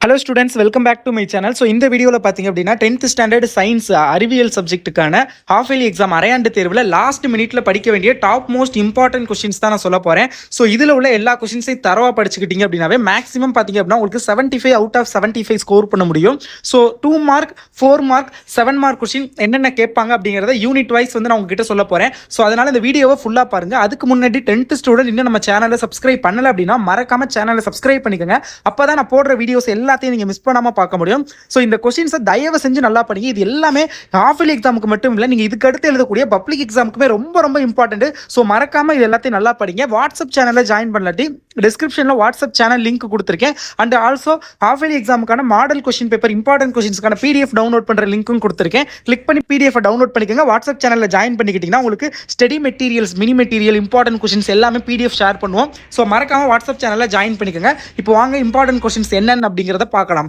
Hello students, welcome back to my channel. So இந்த வீடியோவில் பார்த்தீங்க அப்படின்னா 10th ஸ்டாண்டர்ட் சயின்ஸ் அறிவியல் சப்ஜெக்ட்டுக்கான ஹாஃப் இயர்லி எக்ஸாம் அரையாண்டு தேர்வில் லாஸ்ட் மினிட்ல படிக்க வேண்டிய டாப் மோஸ்ட் இம்பார்ட்டன்ட் கொஸ்டின்ஸ் தான் நான் சொல்ல போகிறேன். ஸோ இதில் உள்ள எல்லா கொஸ்டின்ஸையும் தரவாக படிச்சுக்கிட்டீங்க அப்படின்னாவே மேக்ஸிமம் பார்த்தீங்க அப்படின்னா உங்களுக்கு 75 அவுட் ஆஃப் 75 ஸ்கோர் பண்ண முடியும். So 2 mark, 4 mark, 7 mark question என்னென்ன கேட்பாங்க அப்படிங்கிறத யூனிட் வைஸ் வந்து நான் உங்ககிட்ட சொல்ல போகிறேன். ஸோ அதனால் இந்த வீடியோவை ஃபுல்லாக பாருங்கள். அதுக்கு முன்னாடி 10th ஸ்டூடெண்ட் இன்னும் நம்ம சேனலை சப்ஸ்கிரைப் பண்ணல அப்படின்னா மறக்காம சேனலை சப்ஸ்கிரைப் பண்ணிக்கோங்க. அப்போ தான் நான் போடுற வீடியோஸ் எல்லாத்தையும் நீங்கள் மிஸ் பண்ணாமல் பார்க்க முடியும். ஸோ இந்த கொஸ்டின்ஸை தயவு செஞ்சு நல்லா படிங்க. இது எல்லாமே ஹாஃப் இயர்லி எக்ஸாமுக்கு மட்டும் இல்லை, நீங்கள் இதுக்கு அடுத்து எழுதக்கூடிய பப்ளிக் எக்ஸாமுக்குமே ரொம்ப ரொம்ப இம்பார்ட்டன்ட். ஸோ மறக்காம இது எல்லாத்தையும் நல்லா படிங்க. வாட்ஸ்அப் சேனலில் ஜாயின் பண்ணலாட்டி டிஸ்கிரிப்ஷனில் வாட்ஸ்அப் சேனல் லிங்க் கொடுத்துருக்கேன். அண்ட் ஆல்சோ ஹாஃப் இயர்லி எக்ஸாமுக்கான மாடல் கொஸ்டின் பேப்பர் இம்பார்ட்டன்ட் கொஸ்டின்ஸ்க்கான பிடிஎஃப் டவுன்லோட் பண்ணுற லிங்க்கும் கொடுத்துருக்கேன். கிளிக் பண்ணி பிடிஎஃப் டவுன்லோட் பண்ணிக்கோங்க. வாட்ஸ்அப் சேனலில் ஜாயின் பண்ணிக்கிட்டீங்கன்னா உங்களுக்கு study materials, mini material, important questions எல்லாமே பிடிஎஃப் ஷேர் பண்ணுவோம். ஸோ மறக்காம வாட்ஸ்அப் சேனலில் ஜாயின் பண்ணிக்கோங்க. இப்போ வாங்க இம்பார்ட்டன்ட் கொஸ்டின்ஸ் என்னென்னு அப்படிங்கிறத பார்க்கலாம்.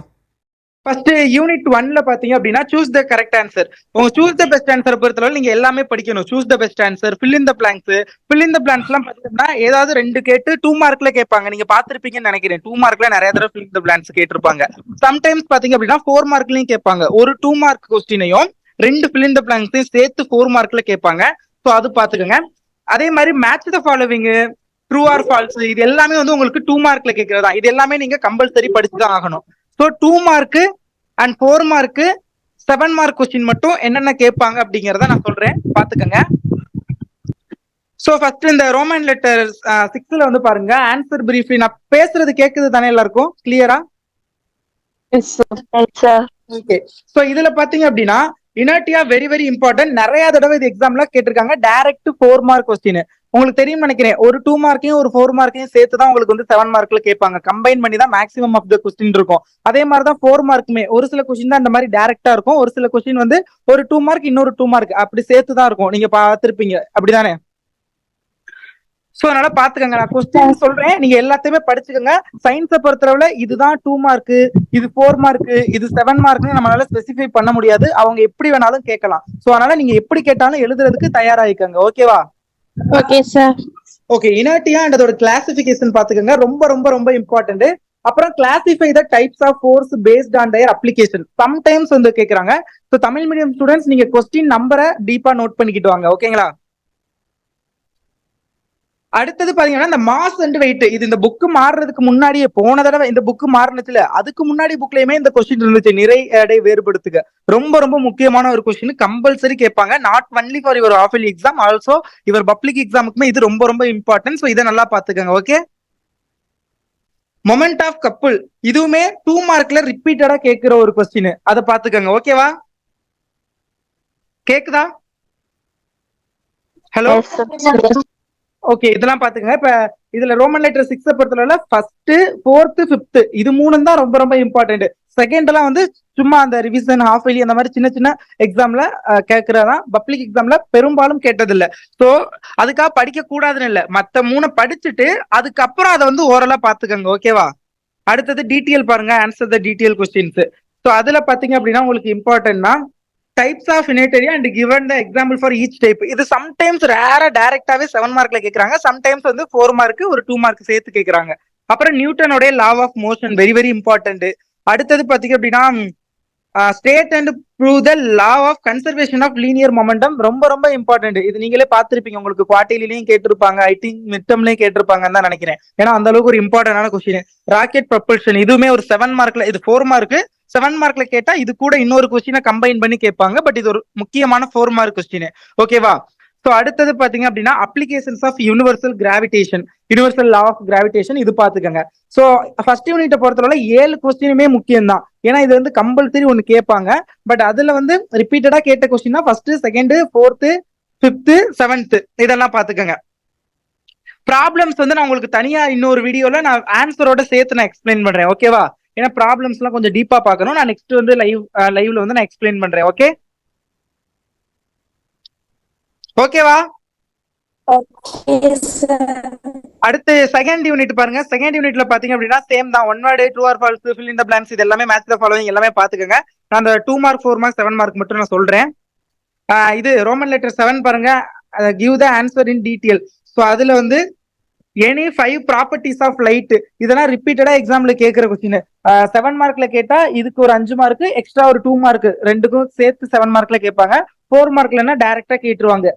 ஃபர்ஸ்ட் யூனிட் 1ல பாத்தீங்க அப்படின்னா சூஸ் த கரெக்ட் ஆன்சர். உங்க சூஸ் த பெஸ்ட் ஆன்சர் பொறுத்தளவு நீங்க எல்லாமே படிக்கணும். Choose the best answer, fill in the blanks. Fill in the blanks எல்லாம் பாத்தீங்கன்னா ஏதாவது 2 கேட்டு 2 மார்க்ல கேட்பாங்க. நீங்க பாத்திருப்பீங்கன்னு நினைக்கிறேன். 2 மார்க்ல நிறைய தடவை ஃபில் இன் த பிளாங்க்ஸ் கேட்டிருப்பாங்க. சம்டைம்ஸ் பாத்தீங்க அப்படின்னா 4 மார்க்லயும் கேட்பாங்க. ஒரு 2 மார்க் கொஸ்டினையும் 2 ஃபில் இன் த பிளாங்க்ஸையும் சேர்த்து 4 மார்க்ல கேட்பாங்க. ஸோ அது பாத்துக்கோங்க. அதே மாதிரி match the following, true or falls, இது எல்லாமே வந்து உங்களுக்கு 2 மார்க்ல கேட்கறதா. இது எல்லாமே நீங்க கம்பல்சரி படிச்சுதான் ஆகணும். So 2 mark and 4 mark, 7 mark question மட்டும் என்னென்ன கேட்பாங்க அப்படிங்கறத நான் சொல்றேன், பாத்துக்கங்க. சோ ஃபர்ஸ்ட் இந்த ரோமன் லெட்டர் 6ல வந்து பாருங்க, ஆன்சர் பிரீஃப்லி. நான் பேசுறது கேக்குது தானே எல்லாருக்கும் கிளியரா? ஓகே. சோ இதுல பாத்தீங்க அப்படின்னா இனர்டியா வெரி வெரி இம்பார்ட்டன்ட். நிறைய தடவை இது எக்ஸாம்ல கேட்டிருக்காங்க. டைரக்ட் 4 மார்க் கொஸ்டின் உங்களுக்கு தெரியும் நினைக்கிறேன். ஒரு 2 மார்க்கையும் ஒரு 4 மார்க்கையும் சேர்த்து தான் உங்களுக்கு வந்து 7 மார்க்ல கேட்பாங்க. கம்பைன் பண்ணி தான் மேக்ஸிமம் ஆஃப் த கொஸ்டின் இருக்கும். அதே மாதிரி தான் 4 மார்க்குமே ஒரு சில கொஸ்டின் தான் இந்த மாதிரி டைரக்டா இருக்கும். ஒரு சில கொஸ்டின் வந்து ஒரு 2 மார்க் இன்னொரு 2 மார்க் அப்படி சேர்த்து தான் இருக்கும். நீங்க பார்த்திருப்பீங்க, அப்படிதானே? சோ அதனால பாத்துக்கங்க. நான் கொஸ்டின் சொல்றேன், நீங்க எல்லாத்தையுமே படிச்சுக்கோங்க. சயின்ஸை பொறுத்தளவுல இதுதான் 2 மார்க், இது 4 மார்க், இது 7 மார்க்னு நம்மளால ஸ்பெசிஃபை பண்ண முடியாது. அவங்க எப்படி வேணாலும் கேட்கலாம். சோ அதனால நீங்க எப்படி கேட்டாலும் எழுதுறதுக்கு தயாராயிக்கங்க. ஓகேவா? Okay sir. Okay. Inertia and அதோட கிளாசிபிகேஷன் பாத்துக்கோங்க. ரொம்ப ரொம்ப ரொம்ப இம்பார்ட்டன்ட். அப்புறம் classify the types of force based on their application. Sometimes வந்து கேக்குறாங்க. சோ தமிழ் மீடியம் ஸ்டூடெண்ட்ஸ் நீங்க கொஸ்டின் நம்பரை டீப்பா நோட் பண்ணிக்கிட்டு வாங்க. ஓகேங்களா? அடுத்தது பாத்தீங்கன்னா இந்த மாஸ் அண்ட் வெயிட். இது இந்த புக் மாறுறதுக்கு முன்னாடியே, போன தடவை இந்த புக் மாறினதுல அதுக்கு முன்னாடி புக்லயுமே இந்த கொஸ்டின் இருந்துச்சு. நிறை எடை வேறுபடுத்துக ரொம்ப ரொம்ப முக்கியமான ஒரு கொஸ்டின். கம்பல்சரி கேட்பாங்க. Not only for your half yearly exam, also your public எக்ஸாமுக்குமே இது ரொம்ப ரொம்ப இம்பார்ட்டன்ட். ஸோ இதை நல்லா பாத்துக்கோங்க. ஓகே. மொமெண்ட் ஆஃப் கப்புள் இதுவுமே 2 மார்க்ல ரிப்பீட்டடா கேட்கிற ஒரு கொஸ்டின். அதை பாத்துக்கோங்க. ஓகேவா? கேக்குதா? ஹலோ. ஓகே. இதெல்லாம் பாத்துக்கங்க. இப்ப இதுல ரோமன் லெட்டர் 6 பொறுத்தவரை ஃபர்ஸ்ட், 4th, 5th இது 3 தான் ரொம்ப ரொம்ப இம்பார்ட்டன்ட். செகண்ட் எல்லாம் வந்து சும்மா அந்த ரிவிஷன், ஹாஃப் இயர்லி அந்த மாதிரி சின்ன சின்ன எக்ஸாம்ல கேட்கறதா. பப்ளிக் எக்ஸாம்ல பெரும்பாலும் கேட்டது இல்ல. சோ அதுக்காக படிக்க கூடாதுன்னு இல்ல. மத்த 3 படிச்சுட்டு அதுக்கப்புறம் அதை வந்து ஓரலா பாத்துக்கங்க. ஓகேவா? அடுத்தது டீட்டெயில் பாருங்க. Answer the detail questions. So அதுல பாத்தீங்க அப்படின்னா உங்களுக்கு இம்பார்ட்டன்ட்னா types of inertia and given the example for each type. இது சம்டைம்ஸ் ரேரா டைரக்டாவே 7 மார்க்ல கேக்குறாங்க. சம்டைம்ஸ் வந்து 4 மார்க் ஒரு 2 மார்க் சேர்த்து கேக்குறாங்க. அப்புறம் நியூட்டனோட law of motion very very important. அடுத்தது பாத்தீங்க அப்படின்னா state and prove the law of conservation of linear momentum ரொம்ப ரொம்ப இம்பார்ட்டன்ட். இது நீங்களே பார்த்திருப்பீங்க. உங்களுக்கு குவார்டர்லிலையும் கேட்டிருப்பாங்க, ஐ திங்க் மிட் டர்ம்லயும் கேட்டிருப்பாங்கன்னு தான் நினைக்கிறேன். ஏன்னா அந்த அளவுக்கு ஒரு இம்பார்ட்டன்டான கொஸ்டின். ராக்கெட் ப்ரொபல்ஷன் இதுவுமே ஒரு 7 மார்க்ல, இது 4 மார்க். 7 மார்க்ல கேட்டா இது கூட இன்னொரு கொஸ்டினை கம்பைன் பண்ணி கேட்பாங்க. பட் இது ஒரு முக்கியமான 4 மார்க் கொஸ்டின். ஓகேவா? ஸோ அடுத்தது பாத்தீங்க அப்படின்னா applications of universal gravitation, universal law of gravitation இது பாத்துக்கங்க. ஸோ ஃபர்ஸ்ட் யூனிட்டை பொறுத்தவரை 7 கொஸ்டினுமே முக்கியம் தான். ஏன்னா இது வந்து கம்பல்சரி ஒன்னு கேட்பாங்க. பட் அதுல வந்து ரிப்பீட்டடா கேட்ட கொஸ்டின் தான் first, second, 4th, 5th, 7th இதெல்லாம் பாத்துக்கங்க. ப்ராப்ளம்ஸ் வந்து நான் உங்களுக்கு தனியா இன்னொரு வீடியோல நான் ஆன்சரோட சேர்த்து நான் எக்ஸ்பிளைன் பண்றேன். ஓகேவா? ஏன்னா ப்ராப்ளம்ஸ் எல்லாம் கொஞ்சம் டீப்பா பார்க்கணும். நான் நெக்ஸ்ட் வந்து லைவ்ல வந்து நான் எக்ஸ்பிளைன் பண்றேன். ஓகே? ஓகேவா? அடுத்து செகண்ட் யூனிட் பாருங்க. செகண்ட் யூனிட்ல பாத்தீங்க அப்படின்னா சேம் தான். One word, true or false, fill in the blanks இது எல்லாமே மேட்ச் தி ஃபாலோவிங் எல்லாமே பாத்துக்கங்க. நான் அந்த 2 மார்க், 4 மார்க், 7 மார்க் மட்டும் நான் சொல்றேன். இது ரோமன் லெட்டர் 7 பாருங்க. Give the answer in detail. So அதுல வந்து எனி 5 ப்ராப்பர்ட்டிஸ் ஆஃப் லைட். இதெல்லாம் ரிப்பீட்டடா எக்ஸாம்ல கேட்கிற கொஸ்டின். 7 மார்க்ல கேட்டா இதுக்கு ஒரு 5 மார்க் எக்ஸ்ட்ரா ஒரு 2 மார்க் ரெண்டுக்கும் சேர்த்து 7 மார்க்ல கேட்பாங்க. 4 மார்க்லன்னா டைரக்டா கேட்டுருவாங்க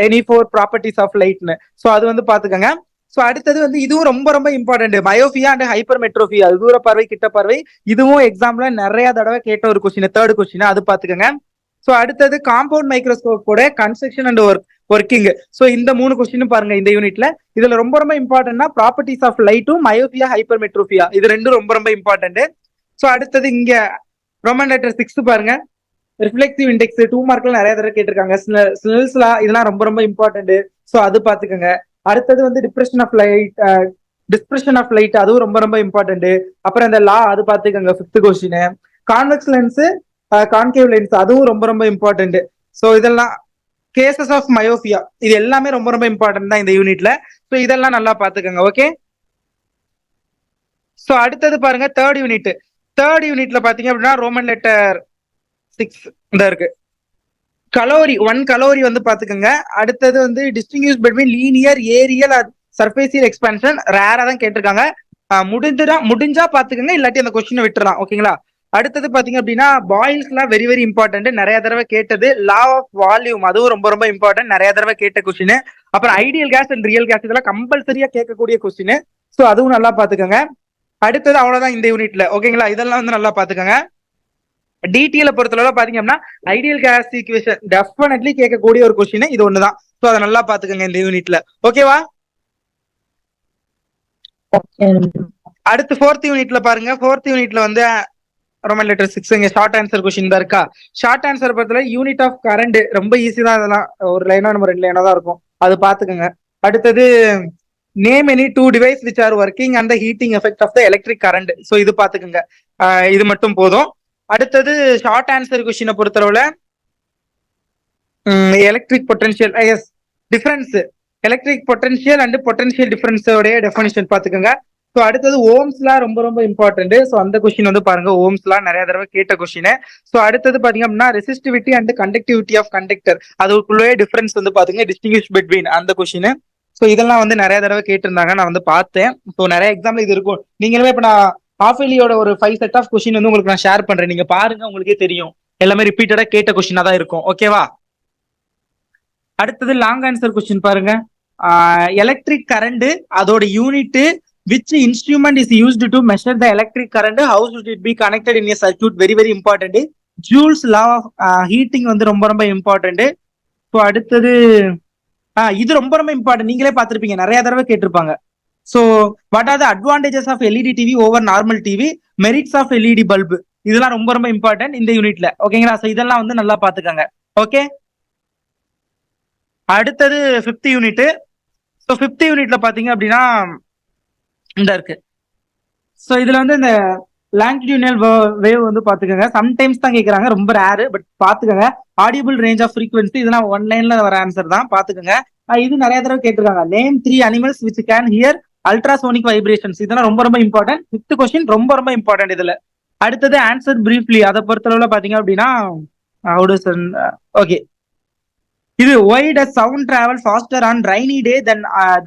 எனி 4 ப்ராப்பர்ட்டிஸ் ஆஃப் லைட்னு. ஸோ அது வந்து பாத்துக்கோங்க. ஸோ அடுத்தது வந்து இதுவும் ரொம்ப ரொம்ப இம்பார்ட்டன்ட், மயோபியா அண்ட் ஹைப்பர் மெட்ரோபியா, தூர பார்வை கிட்ட பார்வை. இதுவும் எக்ஸாம்ல நிறைய தடவை கேட்ட ஒரு கொஸ்டின், தேர்ட் கொஸ்டின், அது பாத்துக்கோங்க. ஸோ அடுத்தது காம்பவுண்ட் மைக்ரோஸ்கோப்போட கன்ஸ்ட்ரக்ஷன் அண்ட் ஒர்க்கிங். ஸோ இந்த 3 கொஸ்டின் பாருங்க இந்த யூனிட்ல. இதுல ரொம்ப ரொம்ப இம்பார்ட்டன்ட்னா ப்ராப்பர்ட்டிஸ் ஆஃப் லைட்டும் மயோபியா ஹைப்பர் மெட்ரோபியா, இது ரெண்டும் ரொம்ப ரொம்ப இம்பார்ட்டன்ட். ஸோ அடுத்தது இங்க ரோமன் லெட்டர் 6 பாருங்க, ரிஃப்ளெக்டிவ் இண்டெக்ஸ் 2 மார்க்ல நிறைய தடவை கேட்டிருக்காங்க. ஸ்னெல்ஸ்லா இதெல்லாம் ரொம்ப ரொம்ப இம்பார்ட்டன்ட். ஸோ அது பாத்துக்கோங்க. அடுத்தது வந்து டிஸ்பிரஷன் ஆஃப் லைட், அதுவும் ரொம்ப ரொம்ப இம்பார்ட்டன்ட். அப்புறம் இந்த லா, அது பாத்துக்கோங்க 5th question. Convex lens, concave lens, அதுவும் ரொம்ப ரொம்ப இம்பார்ட்டன்ட். ஸோ இதெல்லாம் கேசஸ் ஆஃப் மயோபியா, இது எல்லாமே ரொம்ப ரொம்ப இம்பார்ட்டன்ட் தான் இந்த யூனிட்ல. ஸோ இதெல்லாம் நல்லா பாத்துக்கோங்க. ஓகே. ஸோ அடுத்தது பாருங்க தேர்ட் யூனிட். தேர்ட் யூனிட்ல பாத்தீங்க அப்படின்னா ரோமன் லெட்டர் 6 இந்த இருக்கு. கலோரி 1 கலோரி வந்து பாத்துக்கோங்க. அடுத்தது வந்து distinguish between linear, areal, superficial expansion, ரேரா தான் கேட்டிருக்காங்க. முடிஞ்சா பாத்துக்கோங்க, இல்லாட்டி அந்த கொஸ்டினை விட்டுறலாம். ஓகேங்களா. அடுத்தது பாத்தீங்க அப்படின்னா பாயில்ஸ்லாம் வெரி வெரி இம்பார்ட்டன்ட், நிறைய தடவை கேட்டது. லா ஆஃப் வால்யூம், அதுவும் ரொம்ப ரொம்ப இம்பார்ட்டன்ட், நிறைய தடவை கேட்ட கொஸ்டின். அப்புறம் ideal gas and real gas, இதெல்லாம் கம்பல்சரியா கேட்கக்கூடிய கொஸ்டின். ஸோ அதுவும் நல்லா பாத்துக்கோங்க. அடுத்தது அவ்வளவுதான் இந்த யூனிட்ல. ஓகேங்களா. இதெல்லாம் வந்து நல்லா பாத்துக்கோங்க. டிடிஎல் பொறுத்தளவு பாத்தீங்க அப்படின்னா ஐடியல் கேஸ் ஈக்குவேஷன் டெஃபினெட்லி கேட்கக்கூடிய ஒரு கொஸ்டின் இது ஒண்ணுதான். ஸோ அதை நல்லா பாத்துக்கோங்க இந்த யூனிட்ல. ஓகேவா. அடுத்து 4th யூனிட்ல பாருங்க. 4th யூனிட்ல வந்து ரோமன் லெட்டர் 6 இங்க ஷார்ட் ஆன்சர் கொஸ்டின் தான் இருக்கா. ஷார்ட் ஆன்சர் பொறுத்தவரை யூனிட் ஆஃப் கரண்ட் ரொம்ப ஈஸி தான். அதெல்லாம் ஒரு லைனா நம்ம 2 லைனா தான் இருக்கும், அது பாத்துக்கோங்க. அடுத்தது name any 2 device which are working and the heating effect of the electric current. So இது பாத்துக்கோங்க. இது மட்டும் போதும். அடுத்தது ஷார்ட் ஆன்சர் கொஸ்டினை பொறுத்தளவுல electric potential, yes, difference electric potential and potential டிஃபரன்ஸோடைய டெஃபினிஷன் பாத்துக்கோங்க. ஸோ அடுத்தது ஓம்ஸ்லாம் ரொம்ப ரொம்ப இம்பார்ட்டன்ட். ஸோ அந்த கொஸ்டின் வந்து பாருங்க, ஓம்ஸ்லாம் நிறைய தடவை கேட்ட கொஸ்டின். ஸோ அடுத்தது பாத்தீங்க அப்படின்னா resistivity and conductivity of conductor, அதுக்குள்ளே டிஃபரன்ஸ் வந்து பாத்தீங்க, டிஸ்டிங்விஷ் பிட்வீன், அந்த கொஸ்டின். ஸோ இதெல்லாம் வந்து நிறைய தடவை கேட்டிருந்தாங்க, நான் வந்து பார்த்தேன். ஸோ நிறைய எக்ஸாம்ல இது இருக்கும். நீங்களுமே இப்ப நான் ஹாஃப்லியோட ஒரு 5 செட் ஆஃப் கொஸ்டின் வந்து உங்களுக்கு நான் ஷேர் பண்றேன், நீங்க பாருங்க, உங்களுக்கே தெரியும். எல்லாமே ரிப்பீட்டடா கேட்ட கொஸ்டினா தான் இருக்கும். ஓகேவா. அடுத்தது லாங் ஆன்சர் கொஸ்டின் பாருங்க. எலக்ட்ரிக் கரண்ட், அதோட unit, which instrument is used to measure the electric current, how should it be connected in a circuit, very very important. Joule's law of heating வந்து ரொம்ப ரொம்ப இம்பார்ட்டன்ட். ஸோ அடுத்தது இது ரொம்ப ரொம்ப important, நீங்களே பார்த்திருப்பீங்க, நிறைய தடவை கேட்டிருப்பாங்க. So what are the advantages of LED TV over normal TV, merits of LED bulb, இதெல்லாம் ரொம்ப ரொம்ப இம்பார்ட்டன்ட் இந்த யூனிட்ல. ஓகேங்களா. ஸோ இதெல்லாம் வந்து நல்லா பாத்துக்கோங்க. ஓகே. அடுத்தது 5th யூனிட். ஸோ 5th யூனிட்ல பாத்தீங்க அப்படின்னா இந்த இருக்கு. ஸோ இதுல வந்து இந்த லாங்கிடியூனல் வேவ் வந்து பாத்துக்கோங்க, சம்டைம்ஸ் தான் கேட்கறாங்க, ரொம்ப ரேரு, பட் பாத்துக்கோங்க. ஆடியபிள் ரேஞ்ச் ஆஃப் ஃப்ரீக்வன்சி, இதெல்லாம் 1 லைன்ல வர ஆன்சர் தான், பாத்துக்கோங்க. இது நிறைய தடவை கேட்டிருக்காங்க. Name 3 animals which can hear ultrasonic vibrations, இதெல்லாம் ரொம்ப ரொம்ப இம்பார்ட்டன்ட். 5th கொஸ்டின் ரொம்ப ரொம்ப இம்பார்ட்டன்ட் இதுல. அடுத்தது ஆன்சர் பிரீஃப்லி, அதை பொறுத்தளவுல பாத்தீங்க அப்படின்னா ஓகே, இது why does sound travel faster on rainy day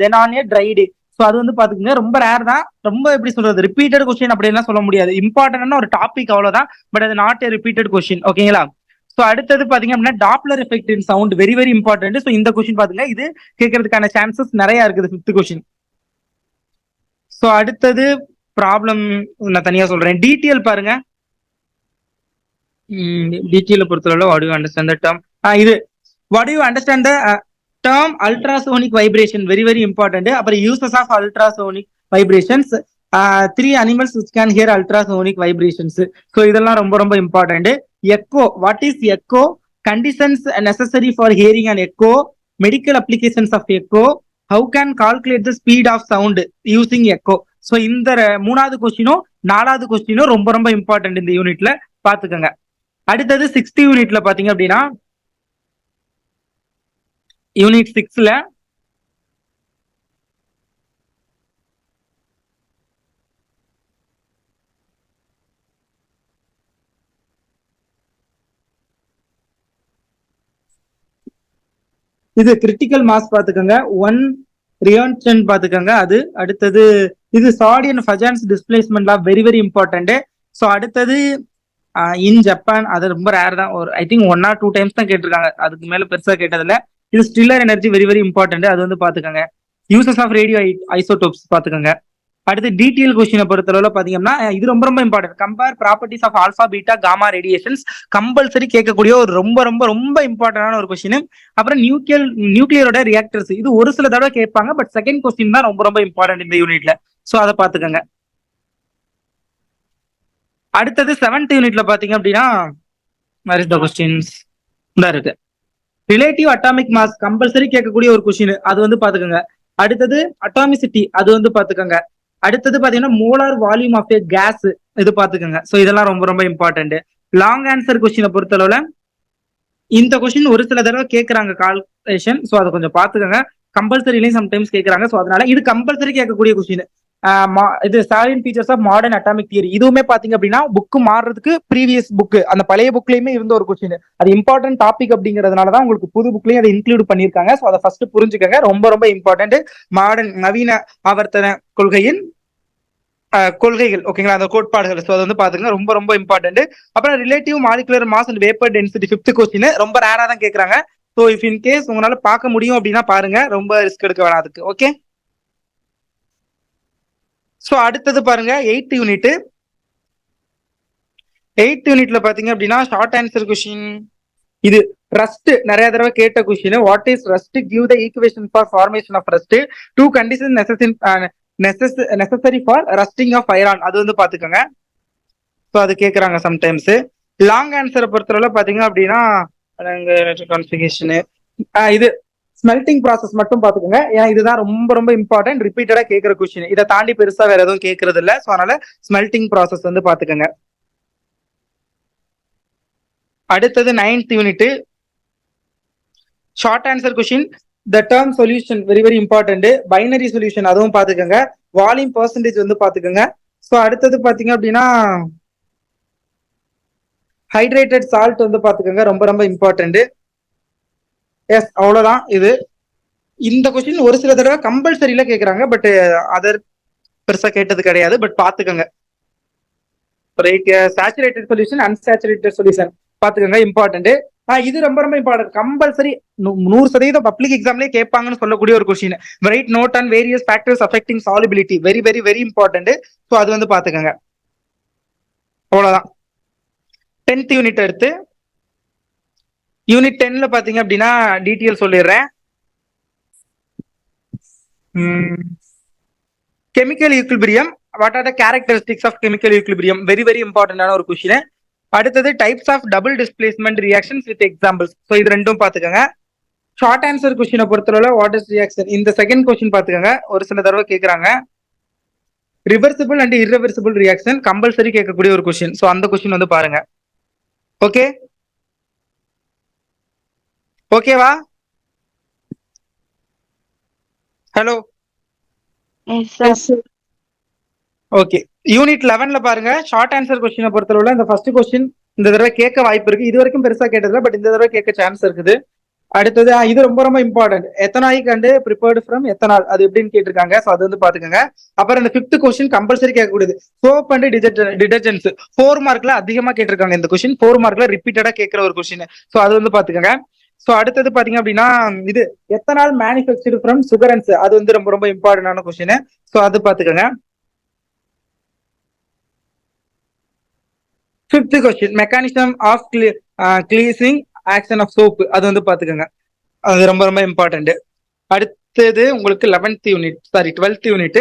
then on a dry day. So அது வந்து பாத்துக்கோங்க, ரொம்ப ரேர் தான். ரொம்ப எப்படி சொல்றது, ரிப்பீட்டட் கொஸ்டின் அப்படின்லாம் சொல்ல முடியாது, இம்பார்ட்டன்டான ஒரு டாபிக் அவ்வளவுதான், பட் அது நாட் ஏ ரிப்பீட்டட் கொஸ்டின். ஓகேங்களா. ஸோ அடுத்தது பாத்தீங்க அப்படின்னா Doppler effect in sound, very very important. So இந்த கொஸ்டின் பாத்துங்க, இது கேட்கறதுக்கான சான்சஸ் நிறைய இருக்குது 5th கொஸ்டின். ஸோ அடுத்தது ப்ராப்ளம் நான் தனியா சொல்றேன். டிடிஎல் பாருங்க. டிடிஎல் பொறுத்தவரை what you understand the term, இது what do you understand the term ultrasonic vibration, very very important. அப்புறம் uses of ultrasonic vibrations, 3 animals which can hear ultrasonic vibrations. so இதெல்லாம் ரொம்ப ரொம்ப important. echo, what is echo, conditions necessary for hearing an echo, medical applications of echo, how can calculate the speed of sound using echo. so இந்த 3வது கொஸ்டினும் 4வது கொஸ்டினும் ரொம்ப ரொம்ப important இந்த யூனிட்ல, பாத்துக்கோங்க. அடுத்தது 6th யூனிட்ல பாத்தீங்க அப்படின்னா யூனிட் 6ல இது கிரிட்டிக்கல் மாஸ் பாத்துக்கோங்க. 1 ரியான்சன் பாத்துக்கோங்க. அது அடுத்தது இது Soddy and Fajans displacement of very very important. So அடுத்தது இன் ஜப்பான், அது ரொம்ப ரேர் தான், ஒரு ஐ திங்க் 1 or 2 டைம்ஸ் தான் கேட்டிருக்காங்க, அதுக்கு மேல பெருசா கேட்டதில்ல. இது ஸ்டில்லர் எனர்ஜி வெரி வெரி இம்பார்ட்டன்ட், அது வந்து பாத்துக்கோங்க. யூசஸ் ஆஃப் ரேடியோ ஐசோடோப்ஸ் பாத்துக்கோங்க. அடுத்து டிடிஎல் கொஸ்டினை பொறுத்தளவுல பாத்தீங்கன்னா இது ரொம்ப ரொம்ப important. Compare properties of alpha beta gamma radiations, compulsory கேட்கக்கூடிய ஒரு ரொம்ப ரொம்ப ரொம்ப இம்பார்ட்டன்டான ஒரு கொஸ்டின். அப்புறம் நியூக்ளியரோட ரியாக்டர்ஸ், இது ஒரு சில தடவை கேட்பாங்க, பட் செகண்ட் கொஸ்டின் தான் ரொம்ப ரொம்ப இம்பார்ட்டன்ட் இந்த யூனிட்ல. சோ அதை பாத்துக்கோங்க. அடுத்தது 7th யூனிட்ல பாத்தீங்க அப்படின்னா கொஸ்டின்ஸ் தான் இருக்கு. ரிலேட்டிவ் அட்டாமிக் மாஸ் கம்பல்சரி கேட்கக்கூடிய ஒரு கொஸ்டின், அது வந்து பாத்துக்கோங்க. அடுத்தது அட்டாமிசிட்டி, அது வந்து பாத்துக்கோங்க. அடுத்தது பாத்தீங்கன்னா molar volume of a gas, இது பாத்துக்கோங்க. சோ இதெல்லாம் ரொம்ப ரொம்ப இம்பார்ட்டன்ட். லாங் ஆன்சர் கொஸ்டினை பொறுத்தளவுல இந்த கொஸ்டின் ஒரு சில தடவை கேட்கறாங்க கால்குலேஷன், சோ அதை கொஞ்சம் பாத்துக்கோங்க. கம்பல்சரிலையும் சம்டைம்ஸ் கேட்கறாங்க, சோ அதனால இது கம்பல்சரி கேட்கக்கூடிய கொஸ்டின். இது சாலின் features of modern atomic theory, இதுவுமே பாத்தீங்க அப்படின்னா புக் மாறுறதுக்கு ப்ரீவியஸ் புக் அந்த பழைய புக்லயுமே இருந்த ஒரு கொஸ்டின். அது இம்பார்ட்டன்ட் டாபிக் அப்படிங்கிறதுனாலதான் உங்களுக்கு புது புக்லயும் அதை இன்க்ளூட் பண்ணிருக்காங்க. சோ அதை ஃபர்ஸ்ட் புரிஞ்சுக்கங்க, ரொம்ப ரொம்ப இம்பார்ட்டன்ட். மாடர்ன் நவீன ஆவர்த்தன கொள்கையின் கொள்கைகள், ஓகேங்களா, அந்த கோட்பாடுகள். ஸோ அது வந்து பாத்துங்க, ரொம்ப ரொம்ப இம்பார்ட்டன்ட். அப்புறம் relative molecular mass and vapour density 5th question, ரொம்ப ரேரா தான் கேட்கறாங்க. ஸோ இஃப் இன் கேஸ் உங்களால பார்க்க முடியும் அப்படின்னா பாருங்க, ரொம்ப ரிஸ்க் எடுக்க வேணாம் அதுக்கு. ஓகே, ஸோ அடுத்தது பாருங்க 8th யூனிட். 8th யூனிட்ல பாத்தீங்க அப்படின்னா ஷார்ட் ஆன்சர் கொஸ்டின். இது ரஸ்ட் நிறைய தடவை கேட்ட கொஸ்டின். What is rust? Give the equation for formation of rust. 2 condition necessary for rusting of iron, அது வந்து பாத்துக்கோங்க. ஸோ அது கேட்கறாங்க சம்டைம்ஸ். லாங் ஆன்சரை பொறுத்தவரை பாத்தீங்க அப்படின்னா கான்ஃபிகேஷன், இது ஸ்மெல்டிங் ப்ராசஸ் மட்டும் பாத்துக்கோங்க. ஏன்னா இதுதான் ரொம்ப ரொம்ப இம்பார்ட்டன்ட், ரிப்பீட்டடா கேட்கிற கொஸ்டின். இதை தாண்டி பெருசா வேற எதுவும் கேட்கறது இல்ல. ஸோ அதனால ஸ்மெல்டிங் ப்ராசஸ் வந்து பாத்துக்கோங்க. அடுத்தது 9th unit short answer question. The term solution very very important. Binary solution, அதுவும் பாத்துக்கோங்க. வால்யூம் பெர்சன்டேஜ் வந்து பாத்துக்கோங்க. ஸோ அடுத்தது பாத்தீங்க அப்படின்னா ஹைட்ரேட்டட் சால்ட் வந்து பாத்துக்கோங்க, ரொம்ப ரொம்ப இம்பார்ட்டன்ட். எஸ், அவ்வளவுதான். இது இந்த கொஸ்டின் ஒரு சில தடவை கம்பல்சரியில கேக்குறாங்க, பட் அதர் பெருசா கேட்டது கிடையாது, பட் பாத்துக்கோங்க. சேச்சுரேட்டட் சொல்யூஷன் அன்சாச்சுரேட்டட் சொல்யூஷன் பாத்துக்கோங்க, இம்பார்ட்டன்ட். இது ரொம்ப ரொம்ப இம்பார்ட்டன்ட், கம்பல்சரி 100% பப்ளிக் எக்ஸாம்லயே கேட்பாங்கன்னு சொல்லக்கூடிய ஒரு question. Write note on various factors affecting solubility, very very very important. So அது வந்து பாத்துக்கோங்க. அவ்வளவுதான். 10th யூனிட் எடுத்து யூனிட் 10ல பாத்தீங்க அப்படின்னா டீட்டெயில் சொல்லிடுறேன். Chemical equilibrium, what are the characteristics of chemical equilibrium, very very இம்பார்ட்டன்டான ஒரு கொஸ்டின். அடுத்தது types of double displacement reactions with examples. So இது ரெண்டும் பாத்துக்கோங்க. ஷார்ட் ஆன்சர் கொஸ்டினை பொறுத்தவரை வாட் இஸ் ரியாக்ஷன், இந்த செகண்ட் கொஸ்டின் பாத்துக்கோங்க, ஒரு சில தடவை கேட்கறாங்க. Reversible and irreversible reaction compulsory கேட்கக்கூடிய ஒரு கொஸ்டின். ஸோ அந்த கொஸ்டின் வந்து பாருங்க. ஓகே, ஓகேவா? Hello, okay. யூனிட் 11ல பாருங்க, ஷார்ட் ஆன்சர் கொஸ்டினை பொறுத்தளவுல இந்த ஃபர்ஸ்ட் கொஸ்டின் இந்த தடவை கேட்க வாய்ப்பு இருக்கு. இது வரைக்கும் பெருசா கேட்டதில்ல, பட் இந்த தடவை கேட்க சான்ஸ் இருக்குது. அடுத்தது இது ரொம்ப ரொம்ப important. Ethanoic and prepared from ethanol, அது எப்படின்னு கேட்டிருக்காங்க. ஸோ அது வந்து பாத்துக்கோங்க. அப்புறம் இந்த 5th கொஸ்டின் கம்பல்சரி கேட்கக்கூடியது சோப் அண்ட் டிடர்ஜென்ட்ஸ். 4 மார்க்ல அதிகமா கேட்டிருக்காங்க இந்த கொஸ்டின், 4 மார்க்ல ரிப்பீட்டடா கேட்கிற ஒரு கொஸ்டின். ஸோ அது வந்து பாத்துக்கோங்க. ஸோ அடுத்தது பாத்தீங்க அப்படின்னா இது எத்தனால் மேனுஃபேக்சர்டு ஃப்ரம் சுகரன்ஸ், அது வந்து ரொம்ப ரொம்ப இம்பார்ட்டன்டான கொஸ்டின். ஸோ அது பாத்துக்கோங்க. 5th question mechanism of cleansing action of soap, அது வந்து பாத்துக்கோங்க, அது ரொம்ப ரொம்ப இம்பார்ட்டன்ட். அடுத்தது உங்களுக்கு 11th unit, sorry 12th unit.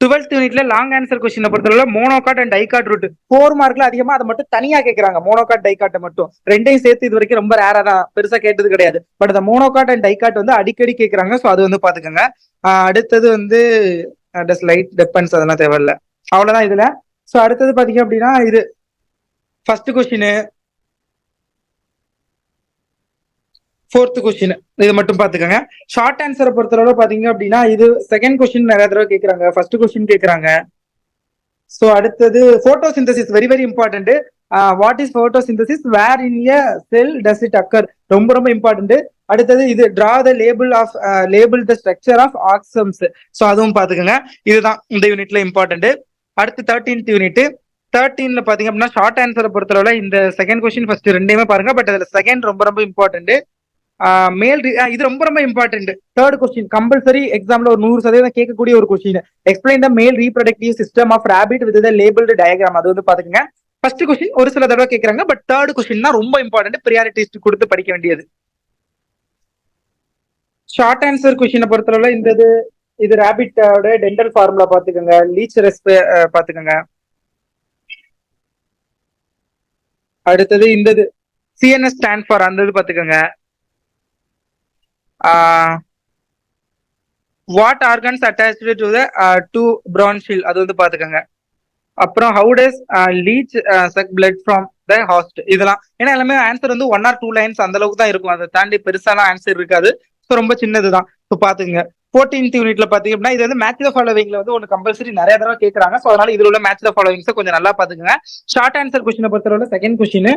12th யூனிட்ல லாங் ஆன்சர் கொஸ்டினை பொறுத்தவரை மோனோகாட் அண்ட் டைகாட் ரூட் 4 மார்க்ல அதிகமா அதை மட்டும் தனியா கேட்கறாங்க. மோனோகாட் டைகாட்டை மட்டும் ரெண்டையும் சேர்த்து இது வரைக்கும் ரொம்ப ரேரா தான், பெருசா கேட்டது கிடையாது. பட் அந்த மோனோகாட் அண்ட் டைகாட் வந்து அடிக்கடி கேட்கறாங்க. ஸோ அது வந்து பாத்துக்கோங்க. அடுத்தது வந்து லைட் டெப்பன்ஸ், அதெல்லாம் தேவையில்ல, அவ்வளவுதான் இதுல. ஸோ அடுத்தது பாத்தீங்க அப்படின்னா இது ஃபர்ஸ்ட் கொஸ்டின், 4th கொஸ்டின், இது மட்டும் பாத்துக்கோங்க. ஷார்ட் ஆன்சரை பொறுத்தளவு பாத்தீங்க அப்படின்னா இது செகண்ட் கொஸ்டின் நிறைய தடவை கேட்கறாங்க, ஃபர்ஸ்ட் கொஸ்டின் கேட்கறாங்க. ஸோ அடுத்தது photosynthesis very very important. What is photosynthesis, where in a cell does it occur, ரொம்ப ரொம்ப இம்பார்ட்டன்ட். அடுத்தது இது draw the label the structure of axons. So அதுவும் பாத்துக்கோங்க. இதுதான் இந்த யூனிட்ல இம்பார்ட்டன்ட். அடுத்து 13th யூனிட். 13ல பாத்தீங்க அப்படின்னா ஷார்ட் ஆன்சரை பொறுத்தளவுல இந்த செகண்ட் கொஸ்டின் ஃபர்ஸ்ட் ரெண்டையுமே பாருங்க. பட் அதுல செகண்ட் ரொம்ப ரொம்ப இம்பார்ட்டன்ட். இது ரொம்ப ரொம்ப இம்பார்ட்டன்ட். தேர்ட் கொஸ்டின் கம்பல்சரி எக்ஸாம்ல ஒரு 100% கேட்கக்கூடிய ஒரு question. Explain the male reproductive system of rabbit with the labelled diagram. அது வந்து பாத்துக்கங்க. ஃபர்ஸ்ட் கொஸ்டின் ஒரு சில தடவை கேட்கறாங்க. பட் தேர்ட் கொஸ்டின் தான் ரொம்ப இம்பார்ட்டன்ட், ப்ரியாரிட்டி கொடுத்து படிக்க வேண்டியது. ஷார்ட் ஆன்சர் கொஸ்டினை பொறுத்தளவுல இந்த இது ராபிட்டோட டென்டல் ஃபார்முலா பாத்துக்கோங்க. லீச் ரெஸ்ப் பாத்துக்கோங்க. அடுத்தது இந்த சிஎன்எஸ் ஸ்டாண்ட் ஃபார் அந்த இது பாத்துக்கோங்க. What organs attached to the two பிரான்ஷில், அது வந்து பாத்துக்கோங்க. அப்புறம் how does leech suck blood from the host. இதெல்லாம் ஏன்னா எல்லாமே ஆன்சர் வந்து 1 or 2 லைன்ஸ் அந்த அளவுக்கு தான் இருக்கும். அதை தாண்டி பெருசாலாம் ஆன்சர் இருக்காது. ஸோ ரொம்ப சின்னதுதான். ஸோ பாத்துக்கங்க. 14th யூனிட்ல பாத்தீங்க அப்படின்னா இது வந்து மேட்ச் த ஃபாலோவிங்ல வந்து ஒன்று கம்பல்சரி நிறைய தடவை கேட்கறாங்க. ஸோ அதனால இதுல உள்ள மேட்ச் த ஃபாலோவிங்ஸ் கொஞ்சம் நல்லா பாத்துக்கங்க. ஷார்ட் ஆன்சர் கொஸ்டினை பொறுத்தவரை செகண்ட் கொஸ்டின்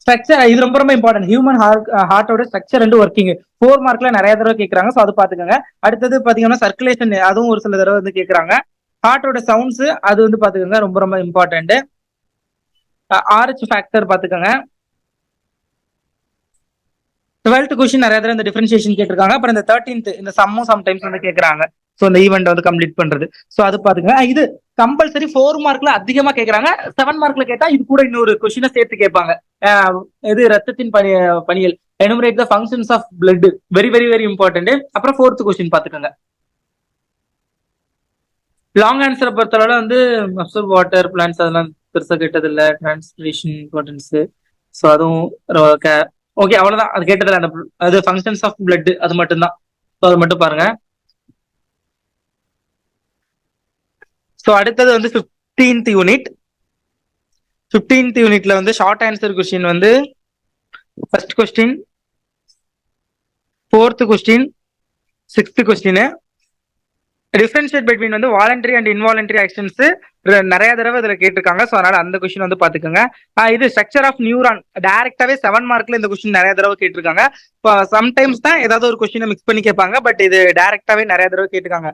ஸ்ட்ரக்சர், இது ரொம்ப ரொம்ப இம்பார்ட்டன்ட். ஹியூமன் ஹார்ட்டோட ஸ்ட்ரக்சர் அண்ட் ஒர்க்கிங் 4 மார்க்ல நிறைய தடவை கேட்கறாங்க. ஸோ அது பாத்துக்கோங்க. அடுத்தது பாத்தீங்கன்னா சர்க்குலேஷன், அதுவும் ஒரு சில தடவை வந்து கேட்கறாங்க. ஹார்ட்டோட சவுண்ட்ஸ் அது வந்து பாத்துக்கோங்க, ரொம்ப ரொம்ப இம்பார்ட்டன்ட். ஆர்ஹெச் ஃபேக்டர் பாத்துக்கோங்க. 12th கொஸ்டின் நிறைய தடவை இந்த டிஃபரன்சியேஷன் கேட்டிருக்காங்க. அப்புறம் இந்த 13th இந்த சம்மும் சம்டைம்ஸ் வந்து கேட்கறாங்க. ஸோ இந்த ஈவெண்ட் வந்து கம்ப்ளீட் பண்றது. ஸோ அது பாத்துக்கோங்க. இது கம்பல்சரி 4 மார்க்ல அதிகமா கேட்கறாங்க. 7 மார்க்ல கேட்டா இது கூட இன்னொரு கொஸ்டினை சேர்த்து கேட்பாங்க. இது ரத்தத்தின் பணியல், enumerate the functions of blood, very very very important. அப்புறம் 4th கொஸ்டின் பாத்துக்கோங்க. லாங் ஆன்சரை பொறுத்தளவுல வந்து அப்சர்வ் வாட்டர் பிளான்ஸ் அதெல்லாம் பெருசா கேட்டது இல்ல. Transpiration importance. ஸோ அதுவும் ஓகே, அவ்வளவுதான். அது கேட்டதில்ல. அந்த அது ஃபங்க்ஷன்ஸ் ஆஃப் பிளட் அது மட்டும்தான். ஸோ அது மட்டும் பாருங்க. ஸோ அடுத்தது வந்து 15th யூனிட். 15th யூனிட்ல வந்து ஷார்ட் ஆன்சர் கொஸ்டின் வந்து first question, 4th question, 6th question. Differentiate between வந்து வாலண்டரி அண்ட் இன்வாலண்டரி ஆக்ஷன்ஸ் நிறைய தடவை இதுல கேட்டிருக்காங்க. ஸோ அதனால அந்த கொஸ்டின் வந்து பாத்துக்கோங்க. இது ஸ்ட்ரக்சர் ஆஃப் நியூரான் டைரக்டாவே 7 மார்க்ல இந்த கொஸ்டின் நிறைய தடவை கேட்டிருக்காங்க. இப்போ சம்டைம்ஸ் தான் ஏதாவது ஒரு கொஸ்டினை மிக்ஸ் பண்ணி கேட்பாங்க. பட் இது டைரக்டாவே நிறைய தடவை கேட்டிருக்காங்க.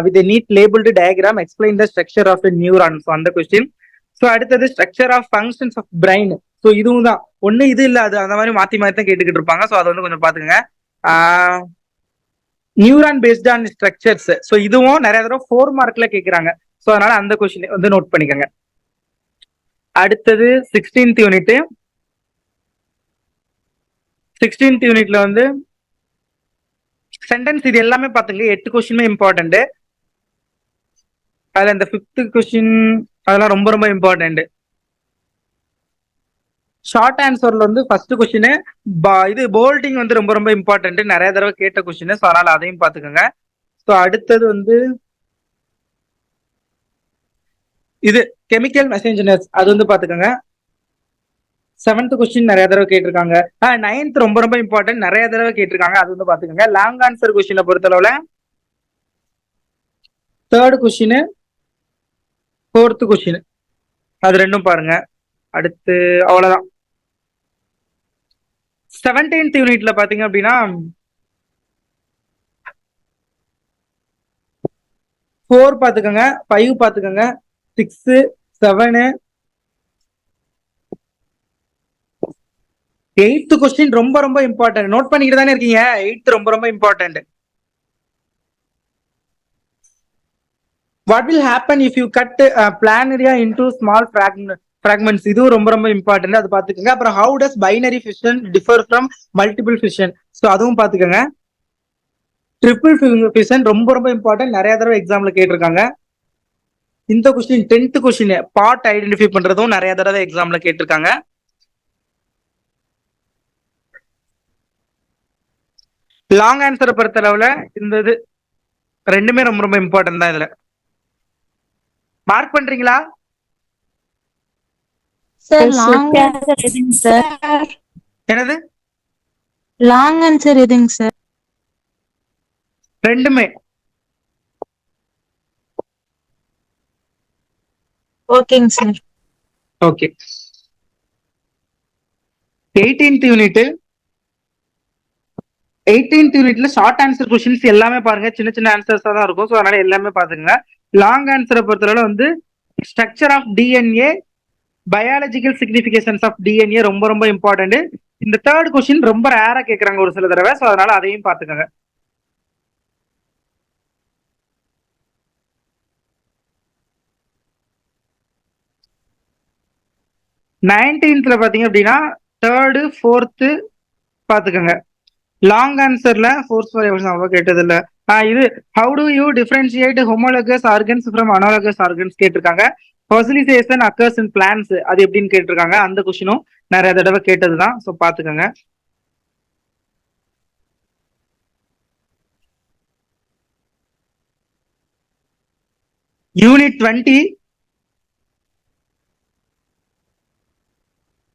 With neat labelled diagram explain the structure of neuron. So அந்த கொஸ்டின். ஸோ அடுத்தது structure of functions of brain. So இதுவும் தான் ஒண்ணு இது இல்ல அது அந்த மாதிரி மாத்தி மாத்தி தான் கேட்டுக்கிட்டு இருப்பாங்க. ஸோ அதை வந்து கொஞ்சம் பாத்துக்கோங்க. Neuron based on structures. So இதுவும் நிறைய தடவை 4 மார்க்ல கேட்கறாங்க. ஸோ அதனால அந்த கொஸ்டின் வந்து நோட் பண்ணிக்கோங்க. அடுத்தது 16th யூனிட். 16th யூனிட்ல வந்து சென்டென்ஸ் இது எல்லாமே பாத்துங்க. 8 கொஸ்டினுமே இம்பார்ட்டன்ட். அதுல இந்த 5th கொஸ்டின் அதெல்லாம் ரொம்ப ரொம்ப இம்பார்ட்டன்ட். ஷார்ட் ஆன்சர்ல வந்து ஃபர்ஸ்ட் கொஸ்டின் இது போல்டிங் வந்து ரொம்ப ரொம்ப இம்பார்ட்டன்ட். நிறைய தடவை கேட்ட கொஸ்டின். ஸோ அதனால அதையும் பாத்துக்கோங்க. ஸோ அடுத்தது வந்து இது கெமிக்கல் மெசேஞ்சர்ஸ், அது வந்து பாத்துக்கோங்க. 7th கொஸ்டின் நிறைய தடவை கேட்டிருக்காங்க. 9th ரொம்ப ரொம்ப இம்பார்ட்டன்ட், நிறைய தடவை கேட்டிருக்காங்க. அது வந்து பாத்துக்கோங்க. லாங் ஆன்சர் கொஸ்டினை பொறுத்தளவுல 3rd கொஸ்டின், 4th கொஸ்டின் அது ரெண்டும் பாருங்க. அடுத்து அவ்வளவுதான். 17th யூனிட்ல பாத்தீங்க அப்படின்னா 4 பாத்துக்கோங்க, 5 பாத்துக்கோங்க, 6, 7, 8th கொஸ்டின் ரொம்ப ரொம்ப இம்பார்ட்டன்ட். நோட் பண்ணிக்கிட்டு தானே இருக்கீங்க. 8th ரொம்ப ரொம்ப important. What will happen if you cut planaria into small fragments. இதுவும் ரொம்ப ரொம்ப இம்பார்ட்டன்ட். அது பாத்துக்கோங்க. அப்புறம் how does binary fission differ from multiple fission. So அதுவும் பாத்துக்கோங்க. ட்ரிபிள் ஃபிஷன் ரொம்ப ரொம்ப இம்பார்ட்டன்ட், நிறைய தடவை எக்ஸாம்ல கேட்டிருக்காங்க. இந்த question 10th question part identify பண்றதும் நிறைய தடவை எக்ஸாம்ல கேட்டிருக்காங்க. லாங் ஆன்சரை பொறுத்தளவுல இந்த இது ரெண்டுமே ரொம்ப ரொம்ப இம்பார்ட்டன்ட் தான். இதுல மார்க் பண்றீங்களா? சார் லாங் ஆன்சர் எதுங்க சார்? என்னது லாங் ஆன்சர் எதுங்க சார்? ரெண்டுமே. ஓகேங்க sir. Okay. 18th unit 18th யூனிட்ல ஷார்ட் ஆன்சர் கொஸ்டின்ஸ் எல்லாமே பாருங்க சின்ன சின்ன ஆன்சர்ஸா தான் இருக்கும். ஸோ அதனால எல்லாமே பாத்துங்க. லாங் ஆன்சரை பொறுத்தவரை வந்து structure of DNA, biological significations of DNA ரொம்ப ரொம்ப இம்பார்ட்டன்ட். இந்த தேர்ட் கொஸ்டின் ரொம்ப ரேரா கேக்குறாங்க ஒரு சில தடவை. ஸோ அதனால அதையும் பாத்துக்கோங்க. 19th பாத்தீங்க அப்படின்னா தேர்டு ஃபோர்த்து பாத்துக்கோங்க. லாங் ஆன்சர்ல ஃபோர்ஸ் கேட்டது இல்ல. இது how do you differentiate homologous organs from analogous organs கேட்டிருக்காங்க. ஃபர்டிலைசேஷன் அக்கர்ஸ் இன் பிளான்ட்ஸ் அது எப்படின்னு கேட்டிருக்காங்க. அந்த கொஸ்டினும் நிறைய தடவை கேட்டதுதான். ஸோ பாத்துக்கோங்க. யூனிட் 20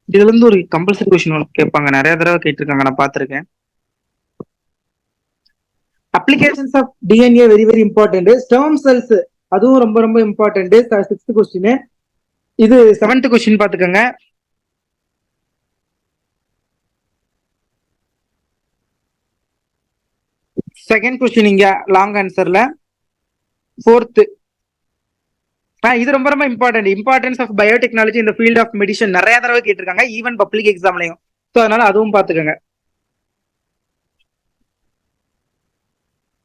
இதுல இருந்து ஒரு கம்பல்சரி கொஸ்டின் கேட்பாங்க. நிறைய தடவை கேட்டிருக்காங்க, நான் பாத்திருக்கேன். Applications of DNA very very important. Stem cells அதுவும் ரொம்ப ரொம்ப இம்பார்ட்டன்ட். 6th question. இது 7th கொஸ்டின் பாத்துக்கோங்க. செகண்ட் கொஸ்டின் இங்க லாங் ஆன்சர்ல 4th. இது ரொம்ப ரொம்ப இம்பார்ட்டன்ட். இம்பார்ட்டன்ஸ் ஆஃப் பயோடெக்னாலஜி இந்த ஃபீல்ட் ஆஃப் மெடிசன் நிறைய தடவை கேட்டிருக்காங்க, ஈவன் பப்ளிக் எக்ஸாம்லயும். ஸோ அதனால அதுவும் பாத்துக்கோங்க.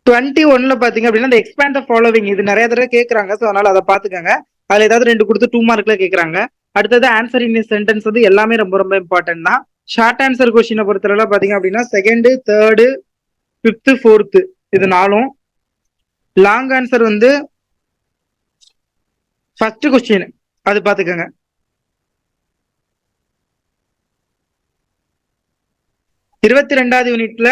21 பாத்தீங்க அப்படின்னா இந்த எக்ஸ்பேண்ட் த ஃபாலோவிங் இது நிறைய தடவை கேட்கறாங்க. ஸோ அதனால அதை பாத்துக்கோங்க. அதுல ஏதாவது 2 கொடுத்து 2 மார்க்ல கேட்கறாங்க. அடுத்தது ஆன்சர் இன் சென்டென்ஸ் வந்து எல்லாமே ரொம்ப ரொம்ப இம்பார்ட்டன்ட் தான். ஷார்ட் ஆன்சர் கொஸ்டினை பொறுத்தவரை பாத்தீங்க அப்படின்னா 2nd, 3rd, 5th, 4th இது 4. லாங் ஆன்சர் வந்து ஃபர்ஸ்ட் கொஸ்டின் அது பாத்துக்கோங்க. 22வது யூனிட்ல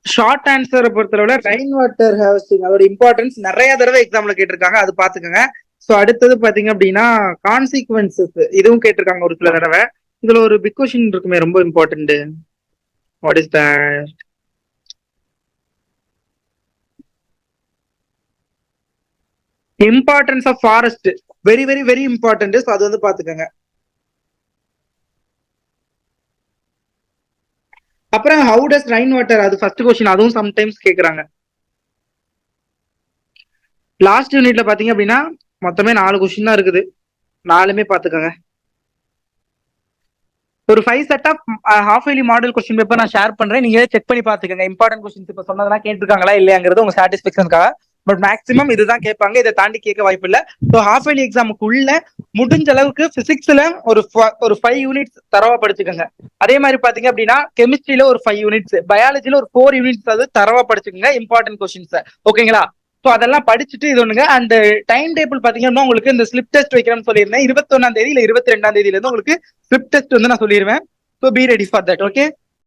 ஷார்ட் ஆன்சரை பொறுத்தளவுல ரெயின் வாட்டர் ஹார்வெஸ்டிங் அதோட இம்பார்ட்டன்ஸ் நிறைய தடவை எக்ஸாம்ல கேட்டிருக்காங்க, அது பாத்துக்கோங்க. ஸோ அடுத்தது பாத்தீங்க அப்படின்னா கான்சிக்வன்சஸ் இதுவும் கேட்டிருக்காங்க ஒரு சில தடவை. இதுல ஒரு பிக் கொஸ்டின் இருக்குமே ரொம்ப important. What is that? Importance of forest very very very important. So அது வந்து பாத்துக்கோங்க. அப்புறம் ஹவு டஸ் ரெயின் வாட்டர் அது ஃபர்ஸ்ட் கொஸ்டின், அதுவும் சம்டைம்ஸ் கேக்குறாங்க. லாஸ்ட் யூனிட்ல பாத்தீங்க அப்படின்னா மொத்தமே 4 கொஸ்டின் தான் இருக்குது, 4மே பாத்துக்கோங்க. ஒரு 5 set of half yearly model question paper நான் ஷேர் பண்றேன், நீங்க செக் பண்ணி பாத்துக்கோங்க. இம்பார்ட்டன்ட் கொஸ்டின்ஸ் இப்ப சொன்னதெல்லாம் கேட்டிருக்காங்களா இல்லையாங்கிறது உங்க சாட்டிஸ்பேக்ஷனுக்காக. பட் மேக்ஸிமம் இதுதான் கேட்பாங்க, இதை தாண்டி கேட்க வாய்ப்பு இல்லை. ஸோ ஹாஃப் இயர்லி எக்ஸாமுக்கு உள்ள முடிஞ்ச அளவுக்கு பிசிக்ஸ்ல ஒரு 5 யூனிட்ஸ் தரவா படிச்சுக்கோங்க. அதே மாதிரி பாத்தீங்க அப்படின்னா கெமிஸ்ட்ரியில ஒரு 5 யூனிட்ஸ், பயாலஜில ஒரு 4 யூனிட்ஸ் அது தரவா படிச்சுக்கோங்க இம்பார்ட்டன்ட் கொஸ்டின்ஸ். ஓகேங்களா? ஸோ அதெல்லாம் படிச்சுட்டு இது ஒண்ணுங்க. அந்த டைம் டேபிள் பாத்தீங்கன்னா உங்களுக்கு இந்த ஸ்லிப் டெஸ்ட் வைக்கிறேன்னு சொல்லியிருந்தேன். 21ஆம் தேதி இல்ல 22ஆம் தேதியில இருந்து உங்களுக்கு ஸ்லிப் டெஸ்ட் வந்து நான் சொல்லிடுவேன். So be ready for that. Okay.